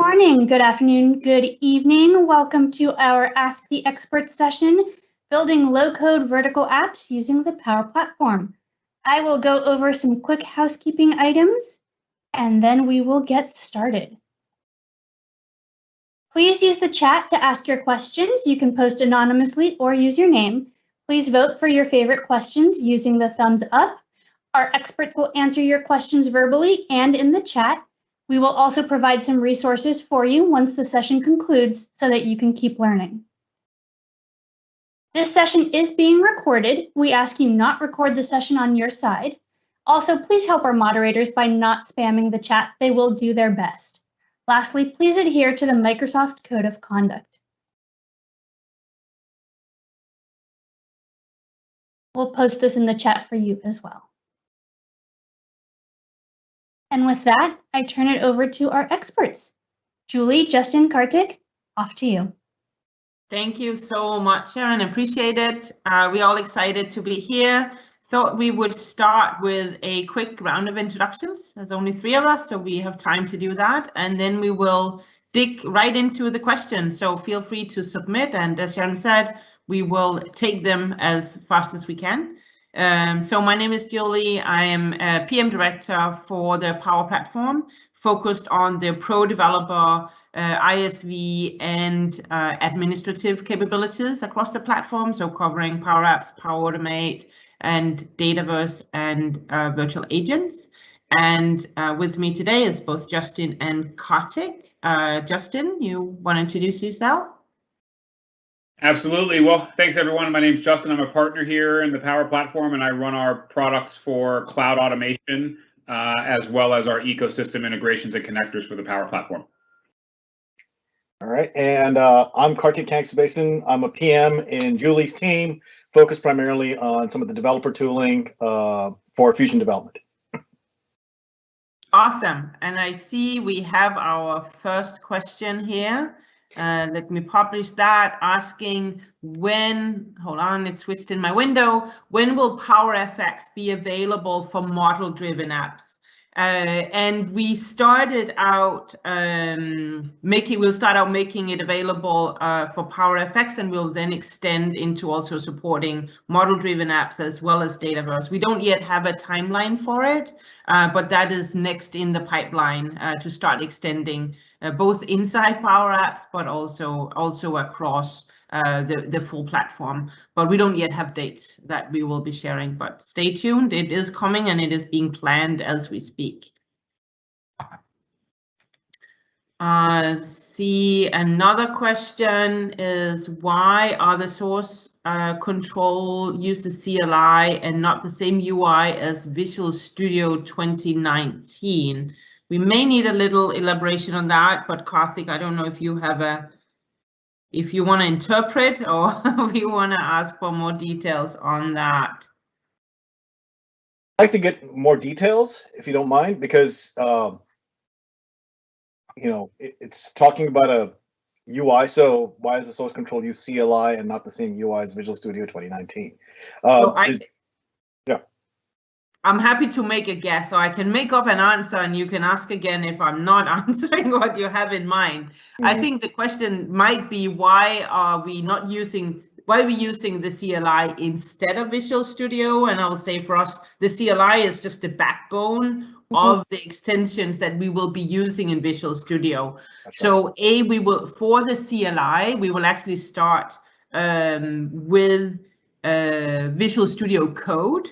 morning, good afternoon, good evening. Welcome to our Ask the Expert session, building low-code vertical apps using the Power Platform. I will go over some quick housekeeping items, and then we will get started. Please use the chat to ask your questions. You can post anonymously or use your name. Please vote for your favorite questions using the thumbs up. Our experts will answer your questions verbally and in the chat. We will also provide some resources for you once the session concludes so that you can keep learning. This session is being recorded. We ask you not record the session on your side. Also, please help our moderators by not spamming the chat. They will do their best. Lastly, please adhere to the Microsoft Code of Conduct. We'll post this in the chat for you as well. And with that, I turn it over to our experts. Julie, Justin, Kartik, off to you. Thank you so much, Sharon. Appreciate it. We're all excited to be here. Thought we would start with a quick round of introductions. There's only 3 of us, so we have time to do that. And then we will dig right into the questions. So feel free to submit. And as Sharon said, we will take them as fast as we can. So my name is Julie. I am a PM director for the Power Platform, focused on the pro developer, ISV, and administrative capabilities across the platform. So covering Power Apps, Power Automate, and Dataverse and virtual agents. And with me today is both Justin and Kartik. Justin, you want to introduce yourself? Absolutely. Well, thanks everyone. My name is Justin. I'm a partner here in the Power Platform, and I run our products for cloud automation, as well as our ecosystem integrations and connectors for the Power Platform. All right, and I'm Kartik Kanksabasan. I'm a PM in Julie's team, focused primarily on some of the developer tooling for Fusion development. Awesome. And I see we have our first question here. Let me publish that, asking when, hold on, it switched in my window, when will PowerFX be available for model-driven apps? And we started out we'll start out making it available for PowerFX, and we'll then extend into also supporting model-driven apps as well as Dataverse. We don't yet have a timeline for it, but that is next in the pipeline to start extending both inside Power Apps, but also across the full platform. But we don't yet have dates that we will be sharing, but stay tuned. It is coming and it is being planned as we speak. See, another question is, why are the source control uses CLI and not the same UI as Visual Studio 2019? We may need a little elaboration on that, but Kartik, I don't know if you have if you want to interpret or if you want to ask for more details on that. I'd like to get more details, if you don't mind, because you know, it's talking about a UI. So why does the source control use CLI and not the same UI as Visual Studio 2019? I'm happy to make a guess, so I can make up an answer and you can ask again if I'm not answering what you have in mind. Mm-hmm. I think the question might be, why are we using the CLI instead of Visual Studio? And I will say for us, the CLI is just the backbone of the extensions that we will be using in Visual Studio. That's so right. We will, for the CLI, we will actually start with Visual Studio Code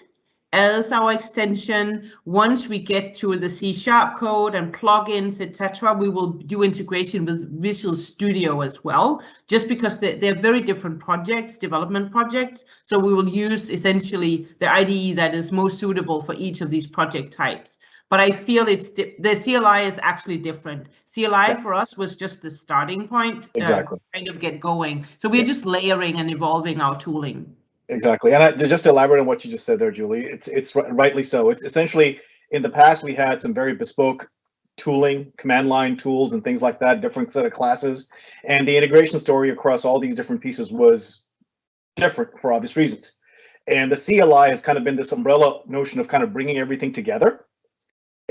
as our extension. Once we get to the C# code and plugins, etc., we will do integration with Visual Studio as well, just because they're very different projects, development projects. So we will use essentially the IDE that is most suitable for each of these project types. But I feel the CLI is actually different. CLI for us was just the starting point, exactly. Kind of get going. So we're just layering and evolving our tooling. Exactly, and just to elaborate on what you just said there, Julie, it's rightly so. It's essentially, in the past we had some very bespoke tooling, command line tools and things like that, different set of classes, and the integration story across all these different pieces was different for obvious reasons. And the CLI has kind of been this umbrella notion of kind of bringing everything together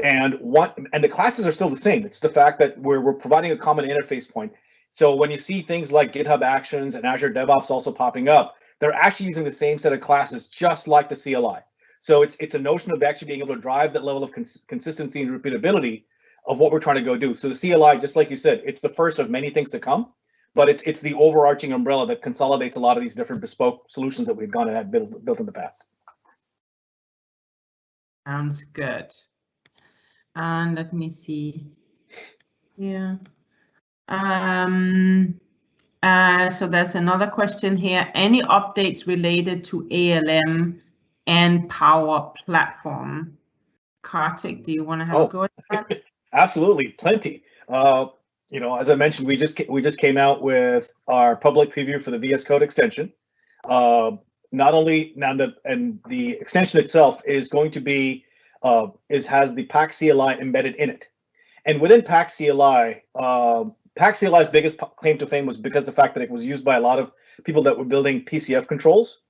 And the classes are still the same. It's the fact that we're providing a common interface point. So when you see things like GitHub Actions and Azure DevOps also popping up, they're actually using the same set of classes, just like the CLI. So it's a notion of actually being able to drive that level of consistency and repeatability of what we're trying to go do. So the CLI, just like you said, it's the first of many things to come, but it's the overarching umbrella that consolidates a lot of these different bespoke solutions that we've gone and had built in the past. Sounds good. And let me see. Yeah. So there's another question here. Any updates related to ALM and Power Platform? Kartik, do you want to have a go at that? Absolutely, plenty. You know, as I mentioned, we just came out with our public preview for the VS Code extension. Not only now the extension itself is going to be has the Pack CLI embedded in it, and within Pack CLI, Pack CLI's biggest claim to fame was because of the fact that it was used by a lot of people that were building PCF controls.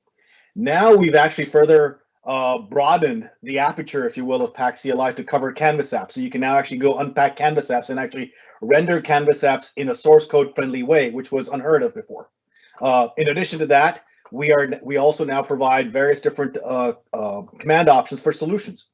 Now we've actually further broadened the aperture, if you will, of Pack CLI to cover Canvas apps. So you can now actually go unpack Canvas apps and actually render Canvas apps in a source code friendly way, which was unheard of before. In addition to that, we also now provide various different command options for solutions.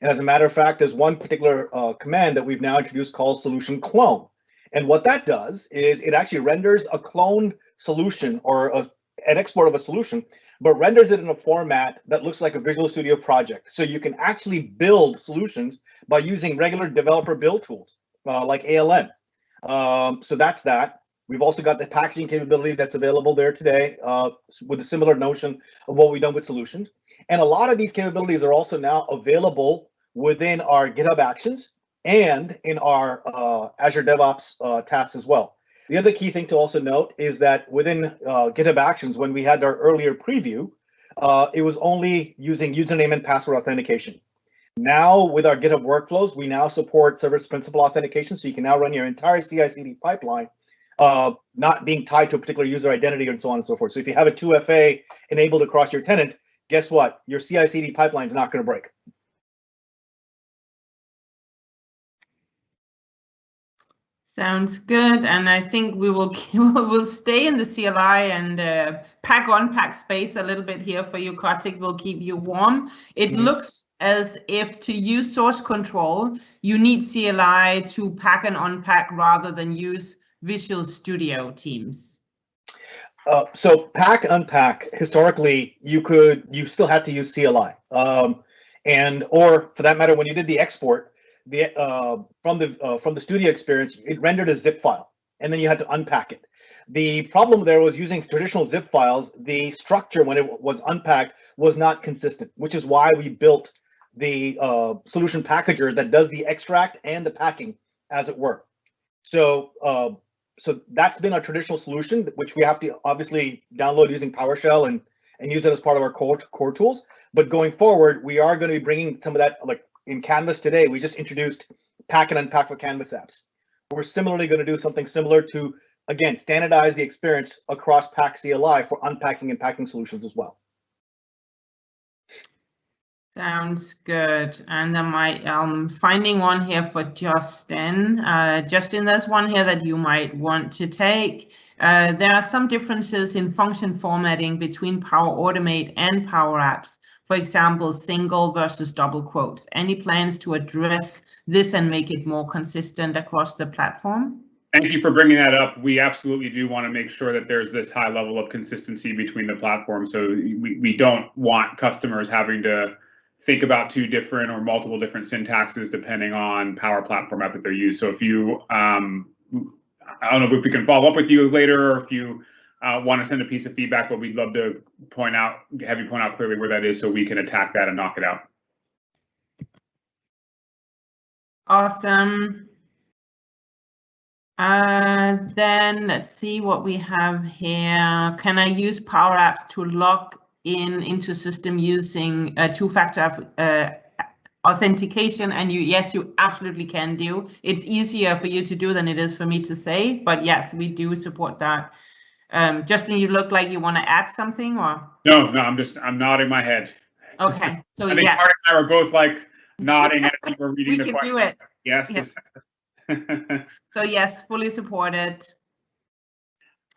And as a matter of fact, there's one particular command that we've now introduced called solution clone. And what that does is it actually renders a cloned solution or an export of a solution, but renders it in a format that looks like a Visual Studio project. So you can actually build solutions by using regular developer build tools like ALM. So that's that. We've also got the packaging capability that's available there today with a similar notion of what we've done with solutions. And a lot of these capabilities are also now available within our GitHub Actions and in our Azure DevOps tasks as well. The other key thing to also note is that within GitHub Actions, when we had our earlier preview, it was only using username and password authentication. Now with our GitHub workflows, we now support service principal authentication, so you can now run your entire CI/CD pipeline not being tied to a particular user identity and so on and so forth. So if you have a 2FA enabled across your tenant, guess what? Your CI/CD pipeline is not going to break. Sounds good, and I think we will we'll stay in the CLI and pack unpack space a little bit here for you, Kartik. Will keep you warm. It looks as if to use source control, you need CLI to pack and unpack rather than use Visual Studio teams. So pack unpack historically, you still had to use CLI, or for that matter, when you did the export. From the studio experience, it rendered a zip file, and then you had to unpack it. The problem there was using traditional zip files, the structure when it was unpacked was not consistent, which is why we built the solution packager that does the extract and the packing, as it were. So that's been our traditional solution, which we have to obviously download using PowerShell and use it as part of our core tools. But going forward, we are going to be bringing some of that, like in Canvas today, we just introduced pack and unpack for Canvas apps. We're similarly going to do something similar to, again, standardize the experience across Pack CLI for unpacking and packing solutions as well. Sounds good. And I'm finding one here for Justin. Justin, there's one here that you might want to take. There are some differences in function formatting between Power Automate and Power Apps. For example, single versus double quotes. Any plans to address this and make it more consistent across the platform? Thank you for bringing that up. We absolutely do want to make sure that there's this high level of consistency between the platforms. So we don't want customers having to think about two different or multiple different syntaxes depending on Power Platform app that they're used. So if you, I don't know if we can follow up with you later, or if you want to send a piece of feedback, but we'd love to have you point out clearly where that is so we can attack that and knock it out. Awesome. Then let's see what we have here. Can I use Power Apps to log into system using two-factor authentication? And yes, you absolutely can do. It's easier for you to do than it is for me to say, but yes, we do support that. Justin, you look like you want to add something, or? No, I'm nodding my head. Okay, so I think yes. Mark and I were both like, nodding as you were reading We the can question. do it. Yes. Yep. So yes, fully supported.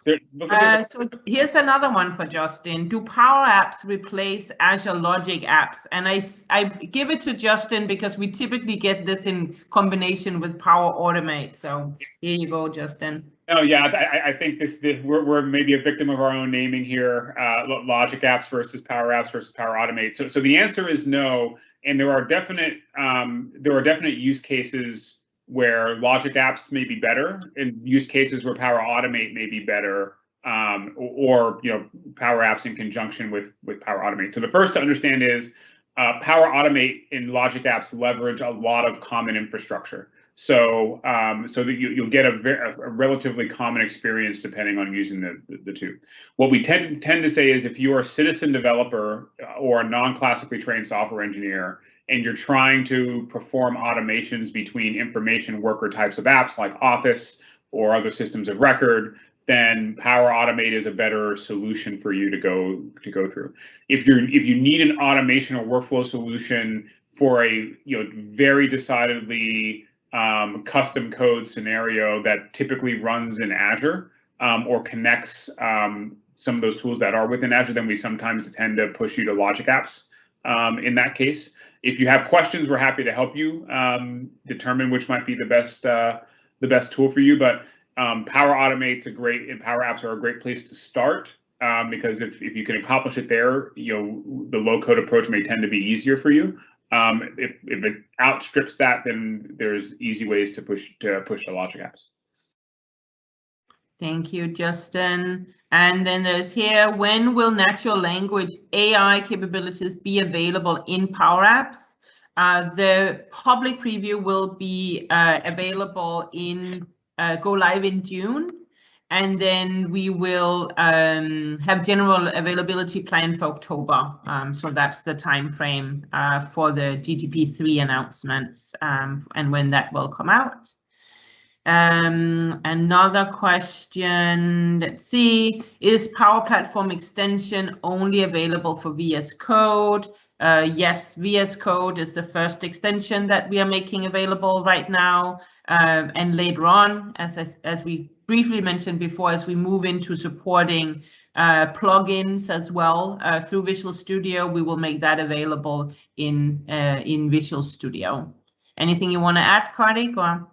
So here's another one for Justin. Do Power Apps replace Azure Logic Apps? And I give it to Justin because we typically get this in combination with Power Automate. So here you go, Justin. Oh yeah, I think we're maybe a victim of our own naming here. Logic Apps versus Power Apps versus Power Automate. So the answer is no, and there are definite use cases where Logic Apps may be better, and use cases where Power Automate may be better, or Power Apps in conjunction with Power Automate. So the first to understand is Power Automate and Logic Apps leverage a lot of common infrastructure. So that you'll get a relatively common experience depending on using the two. What we tend to say is if you're a citizen developer or a non-classically trained software engineer and you're trying to perform automations between information worker types of apps like Office or other systems of record, then Power Automate is a better solution for you to go through. If you need an automation or workflow solution for a very decidedly custom code scenario that typically runs in Azure or connects some of those tools that are within Azure, then we sometimes tend to push you to Logic Apps in that case. If you have questions, we're happy to help you determine which might be the best tool for you. But Power Automate's and Power Apps are a great place to start because if you can accomplish it there, the low-code approach may tend to be easier for you. If it outstrips that, then there's easy ways to push to Logic Apps. Thank you, Justin. And then there's here, when will natural language AI capabilities be available in Power Apps? The public preview will be available go live in June. And then we will have general availability planned for October. So that's the time frame for the GTP3 announcements and when that will come out. Another question, let's see, is Power Platform extension only available for VS Code? Yes, VS Code is the first extension that we are making available right now. And later on, as we briefly mentioned before, as we move into supporting plugins as well through Visual Studio, we will make that available in Visual Studio. Anything you want to add, Kartik? Or?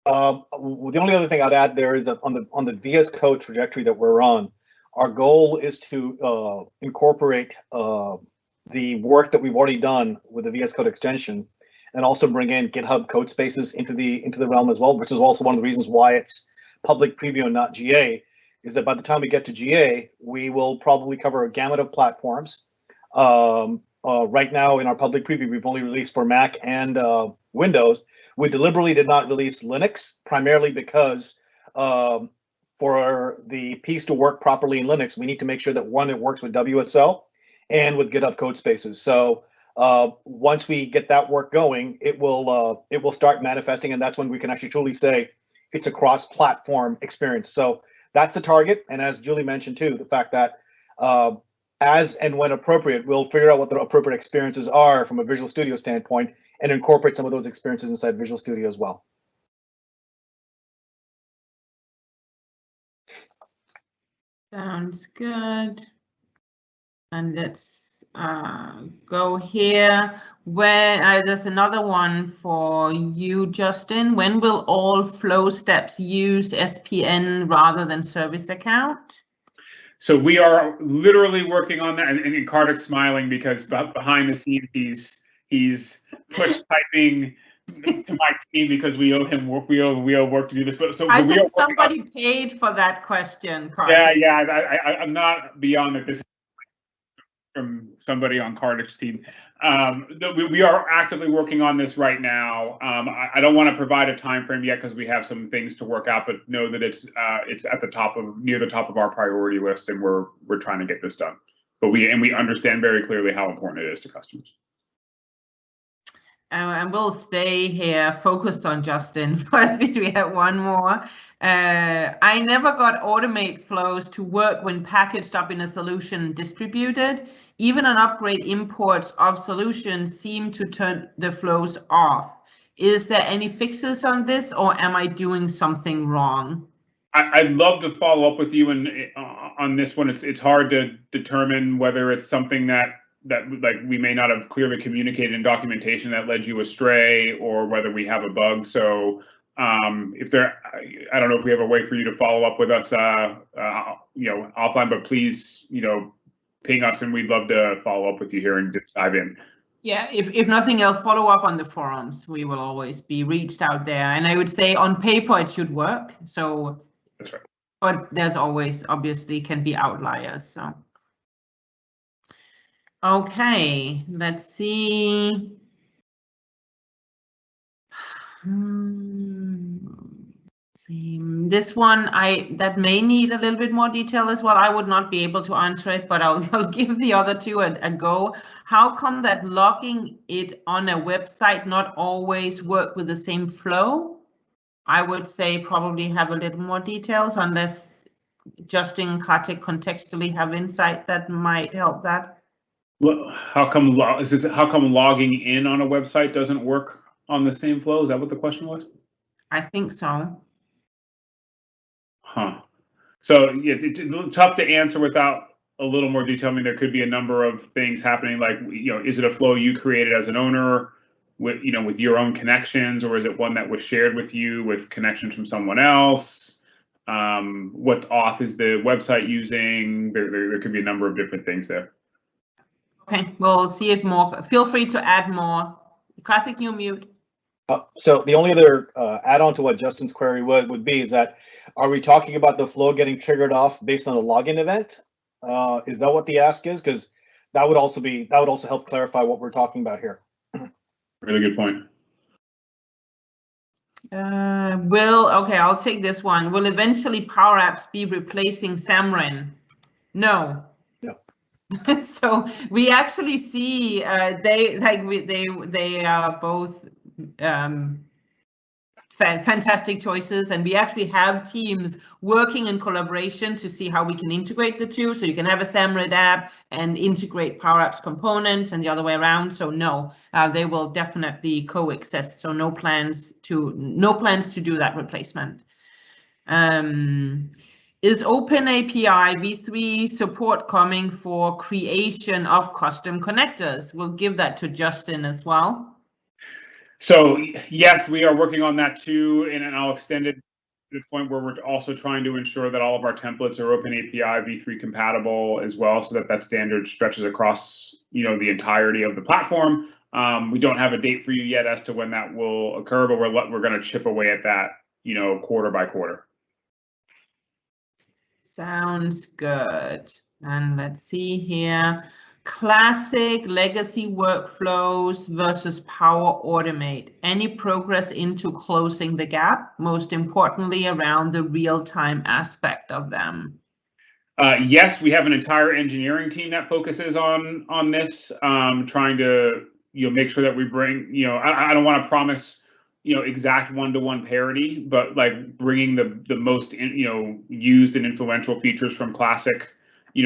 The only other thing I'd add there is that on the VS Code trajectory that we're on, our goal is to incorporate the work that we've already done with the VS Code extension, and also bring in GitHub code spaces into the realm as well, which is also one of the reasons why it's public preview and not GA, is that by the time we get to GA, we will probably cover a gamut of platforms. Right now in our public preview, we've only released for Mac and Windows. We deliberately did not release Linux, primarily because for the piece to work properly in Linux, we need to make sure that one, it works with WSL and with GitHub code spaces. So once we get that work going, it will start manifesting, and that's when we can actually truly say it's a cross-platform experience. So that's the target. And as Julie mentioned too, the fact that as and when appropriate, we'll figure out what the appropriate experiences are from a Visual Studio standpoint and incorporate some of those experiences inside Visual Studio as well. Sounds good. And let's go here. There's another one for you, Justin. When will all flow steps use SPN rather than service account? So we are literally working on that, and Kartik's smiling because behind the scenes he's push typing to my team because we owe him work. We owe work to do this. But so I think somebody paid for that question, Kartik. Yeah. I'm not beyond that. This is from somebody on Kartik's team. We are actively working on this right now. I don't want to provide a time frame yet because we have some things to work out, but know that it's at near the top of our priority list, and we're trying to get this done. But we understand very clearly how important it is to customers. And we'll stay here focused on Justin, but we have one more. I never got automate flows to work when packaged up in a solution distributed. Even an upgrade imports of solutions seem to turn the flows off. Is there any fixes on this, or am I doing something wrong? I'd love to follow up with you on this one. It's hard to determine whether it's something that like we may not have clearly communicated in documentation that led you astray, or whether we have a bug. So if there, I don't know if we have a way for you to follow up with us, offline, but please, ping us and we'd love to follow up with you here and just dive in. Yeah, if nothing else, follow up on the forums. We will always be reached out there. And I would say on paper, it should work. So that's right. But there's always, obviously, can be outliers. So. Okay, let's see. This one, that may need a little bit more detail as well. I would not be able to answer it, but I'll give the other two a go. How come that logging it on a website not always work with the same flow? I would say probably have a little more details, unless Justin, Kartik contextually have insight that might help that. Well, how come logging in on a website doesn't work on the same flow? Is that what the question was? I think so. Huh. So yeah, it's tough to answer without a little more detail. I mean, there could be a number of things happening. Like, is it a flow you created as an owner with, with your own connections, or is it one that was shared with you with connections from someone else? What auth is the website using? There could be a number of different things there. Okay, we'll see it more. Feel free to add more. Karthik, you mute. So the only other add-on to what Justin's query would be is that, are we talking about the flow getting triggered off based on a login event? Is that what the ask is? Because that would also help clarify what we're talking about here. Really good point. Okay, I'll take this one. Will eventually Power Apps be replacing Xamarin? No. So we actually see they are both fantastic choices, and we actually have teams working in collaboration to see how we can integrate the two. So you can have a Xamarin app and integrate Power Apps components, and the other way around. So no, they will definitely coexist. So no plans to do that replacement. Is OpenAPI v3 support coming for creation of custom connectors? We'll give that to Justin as well. So yes, we are working on that too, and I'll extend it to the point where we're also trying to ensure that all of our templates are OpenAPI v3 compatible as well, so that standard stretches across the entirety of the platform. We don't have a date for you yet as to when that will occur, but we're going to chip away at that quarter by quarter. Sounds good. And let's see here. Classic legacy workflows versus Power Automate. Any progress into closing the gap? Most importantly, around the real-time aspect of them. Yes, we have an entire engineering team that focuses on this, trying to make sure that we bring I don't want to promise exact one-to-one parity, but like bringing the most used and influential features from Classic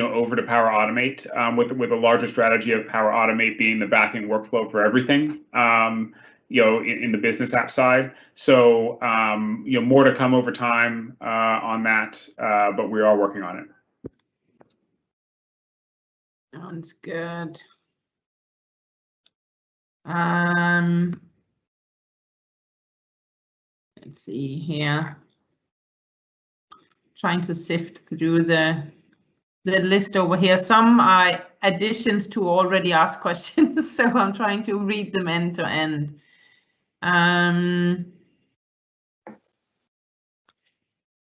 over to Power Automate, with a larger strategy of Power Automate being the backend workflow for everything in the business app side. So more to come over time on that, but we are working on it. Sounds good. Let's see here. Trying to sift through the list over here. Some are additions to already asked questions, so I'm trying to read them end to end.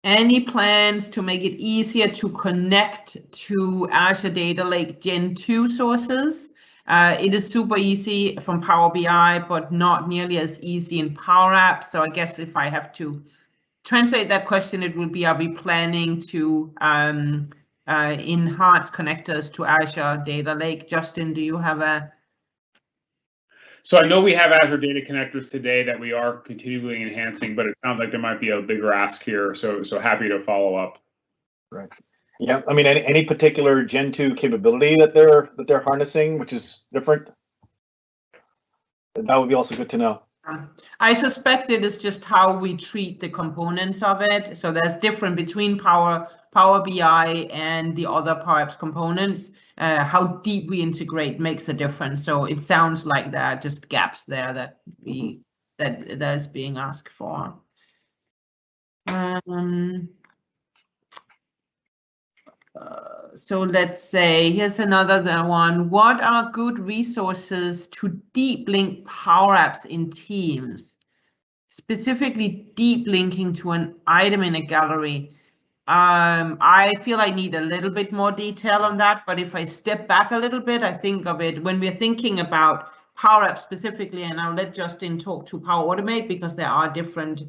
Any plans to make it easier to connect to Azure Data Lake Gen 2 sources? It is super easy from Power BI, but not nearly as easy in Power Apps. So I guess if I have to translate that question, it would be, are we planning to enhance connectors to Azure Data Lake? Justin, do you have a? So I know we have Azure Data Connectors today that we are continually enhancing, but it sounds like there might be a bigger ask here. So happy to follow up. Right. Yeah. I mean, any particular Gen 2 capability that they're harnessing, which is different? That would be also good to know. I suspect it is just how we treat the components of it. So there's different between Power BI and the other Power Apps components. How deep we integrate makes a difference. So it sounds like there are just gaps there that that is being asked for. So let's say, here's another one. What are good resources to deep link Power Apps in Teams? Specifically deep linking to an item in a gallery. I feel I need a little bit more detail on that, but if I step back a little bit, I think of it when we're thinking about Power Apps specifically, and I'll let Justin talk to Power Automate because there are different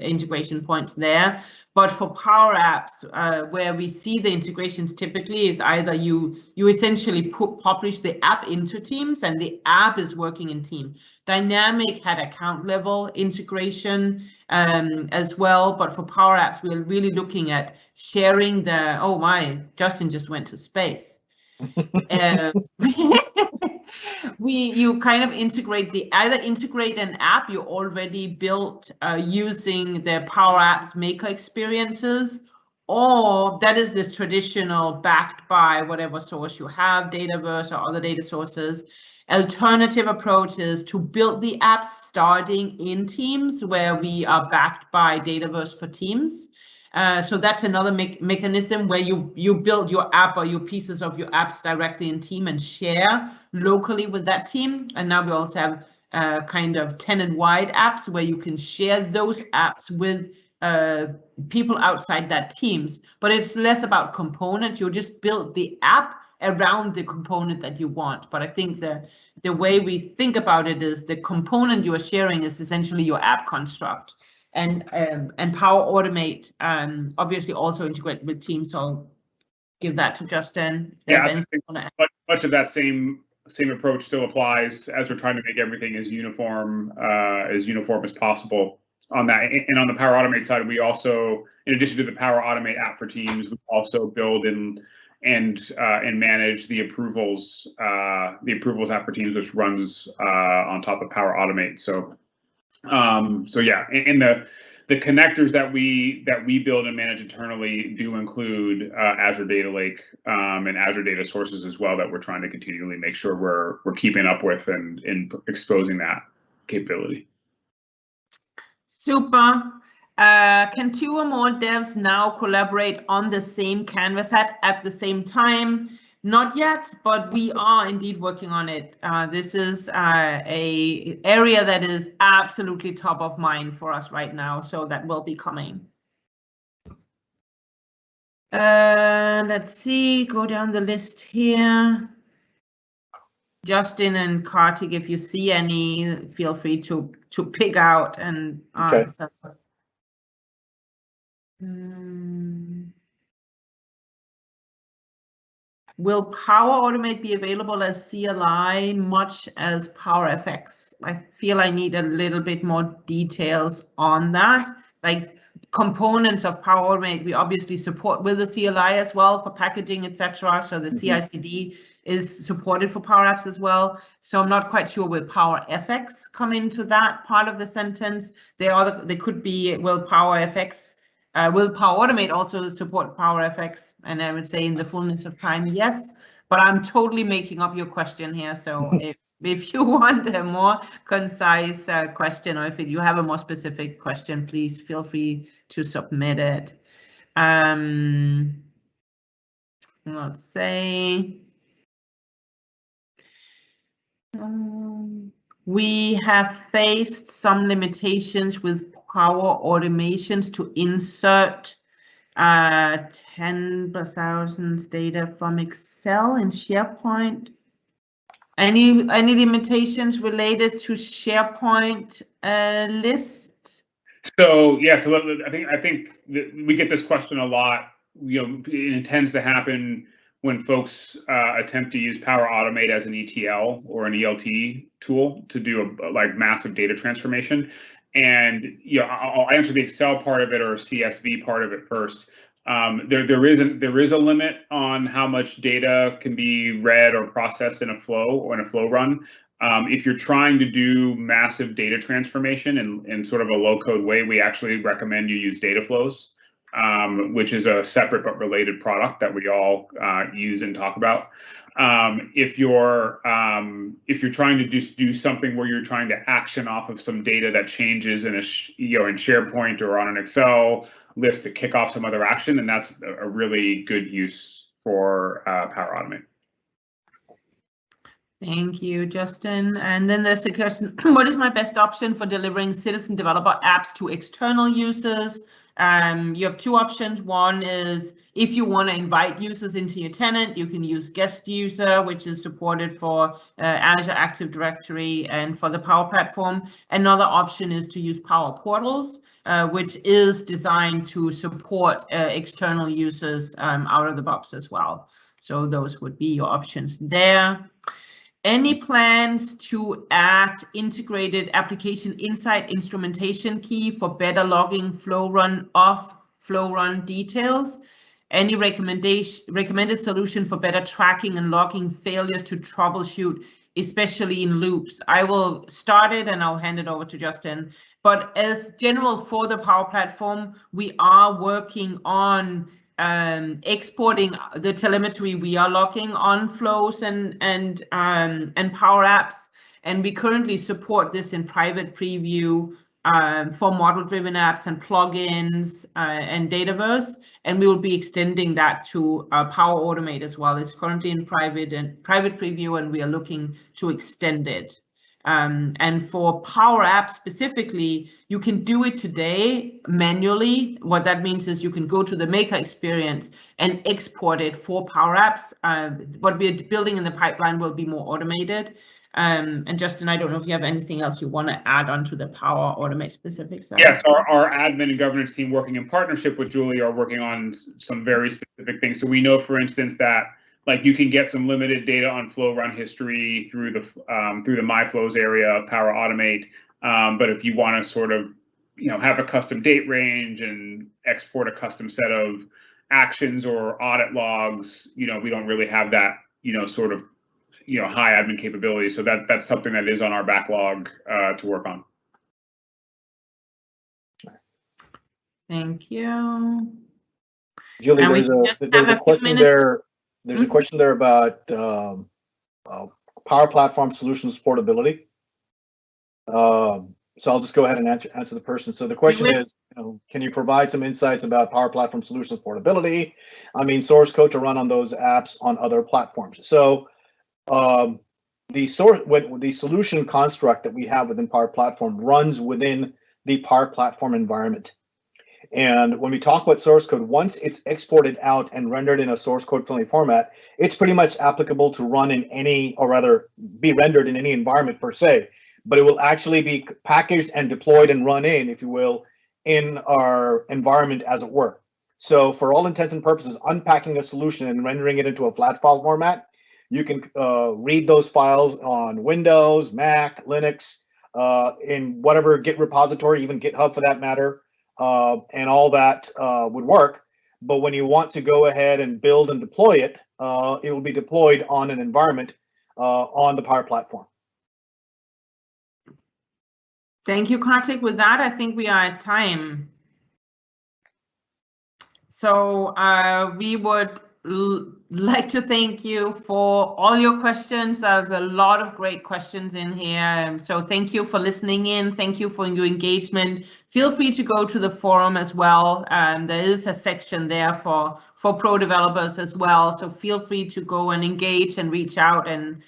integration points there. But for Power Apps, where we see the integrations typically is either you essentially publish the app into Teams and the app is working in Team. Dynamic had account level integration as well, but for Power Apps, we're really looking at sharing the, oh my, Justin just went to space. You kind of either integrate an app you already built using the Power Apps maker experiences, or that is this traditional backed by whatever source you have, Dataverse or other data sources. Alternative approach is to build the apps starting in Teams where we are backed by Dataverse for Teams. So that's another mechanism where you build your app or your pieces of your apps directly in Team and share locally with that team. And now we also have kind of tenant-wide apps where you can share those apps with people outside that Teams. But it's less about components. You just build the app around the component that you want. But I think the way we think about it is the component you are sharing is essentially your app construct. And Power Automate obviously also integrate with Teams. So I'll give that to Justin. Yeah, I think much of that same approach still applies as we're trying to make everything as uniform as possible on that. And on the Power Automate side, we also, in addition to the Power Automate app for Teams, we also build and manage the approvals app for Teams, which runs on top of Power Automate. So yeah, and the connectors that we build and manage internally do include Azure Data Lake and Azure Data Sources as well, that we're trying to continually make sure we're keeping up with and exposing that capability. Super. Can two or more devs now collaborate on the same canvas at the same time? Not yet, but we are indeed working on it. This is a area that is absolutely top of mind for us right now, so that will be coming. Let's see, go down the list here. Justin and Kartik, if you see any, feel free to pick out and answer. Okay. Will Power Automate be available as CLI much as PowerFX? I feel I need a little bit more details on that. Like components of Power Automate, we obviously support with the CLI as well for packaging, etc. So the CI/CD is supported for Power Apps as well. So I'm not quite sure will PowerFX come into that part of the sentence. They could be, will PowerFX. Will Power Automate also support PowerFX? And I would say in the fullness of time, yes. But I'm totally making up your question here. So if you want a more concise question, or if you have a more specific question, please feel free to submit it. Let's say we have faced some limitations with Power Automations to insert 10,000 data from Excel and SharePoint. Any limitations related to SharePoint lists? So yeah, so I think we get this question a lot. You know, it tends to happen when folks attempt to use Power Automate as an ETL or an ELT tool to do a like massive data transformation. And I'll answer the Excel part of it or CSV part of it first. There is a limit on how much data can be read or processed in a flow or in a flow run. If you're trying to do massive data transformation in sort of a low-code way, we actually recommend you use data flows, which is a separate but related product that we all use and talk about. If you're trying to just do something where you're trying to action off of some data that changes in in SharePoint or on an Excel list to kick off some other action, then that's a really good use for Power Automate. Thank you, Justin. And then there's a question, what is my best option for delivering citizen developer apps to external users? You have two options. One is if you want to invite users into your tenant, you can use guest user, which is supported for Azure Active Directory and for the Power Platform. Another option is to use Power Portals, which is designed to support external users out of the box as well. So those would be your options there. Any plans to add integrated application insight instrumentation key for better logging flow run details? Any recommended solution for better tracking and logging failures to troubleshoot, especially in loops? I will start it and I'll hand it over to Justin. But as general for the Power Platform, we are working on exporting the telemetry we are logging on flows and Power Apps, and we currently support this in private preview for model-driven apps and plugins and Dataverse, and we will be extending that to Power Automate as well. It's currently in private preview, and we are looking to extend it. And for Power Apps specifically, you can do it today manually. What that means is you can go to the maker experience and export it for Power Apps. What we're building in the pipeline will be more automated. And Justin, I don't know if you have anything else you want to add onto the Power Automate specific side. Yes, our admin and governance team working in partnership with Julie are working on some very specific things. So we know, for instance, that like you can get some limited data on flow run history through the My Flows area of Power Automate. But if you want to sort of, have a custom date range and export a custom set of actions or audit logs, we don't really have that, sort of, high admin capability. So that's something that is on our backlog to work on. Thank you. Julie, there's a question there. There's a question there about Power Platform Solutions portability. So I'll just go ahead and answer the person. So the question is, can you provide some insights about Power Platform Solutions portability? I mean, source code to run on those apps on other platforms. So the solution construct that we have within Power Platform runs within the Power Platform environment. And when we talk about source code, once it's exported out and rendered in a source code friendly format, it's pretty much applicable to run in any, or rather be rendered in any environment per se, but it will actually be packaged and deployed and run in, if you will, in our environment as it were. So for all intents and purposes, unpacking a solution and rendering it into a flat file format, you can read those files on Windows, Mac, Linux, in whatever Git repository, even GitHub for that matter. And all that would work, but when you want to go ahead and build and deploy it, it will be deployed on an environment on the Power Platform. Thank you, Kartik. With that, I think we are at time. So we would like to thank you for all your questions. There's a lot of great questions in here. So thank you for listening in. Thank you for your engagement. Feel free to go to the forum as well. There is a section there for pro developers as well. So feel free to go and engage and reach out, and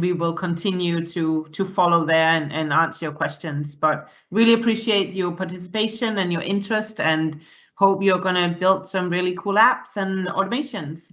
we will continue to follow there and answer your questions. But really appreciate your participation and your interest, and hope you're going to build some really cool apps and automations.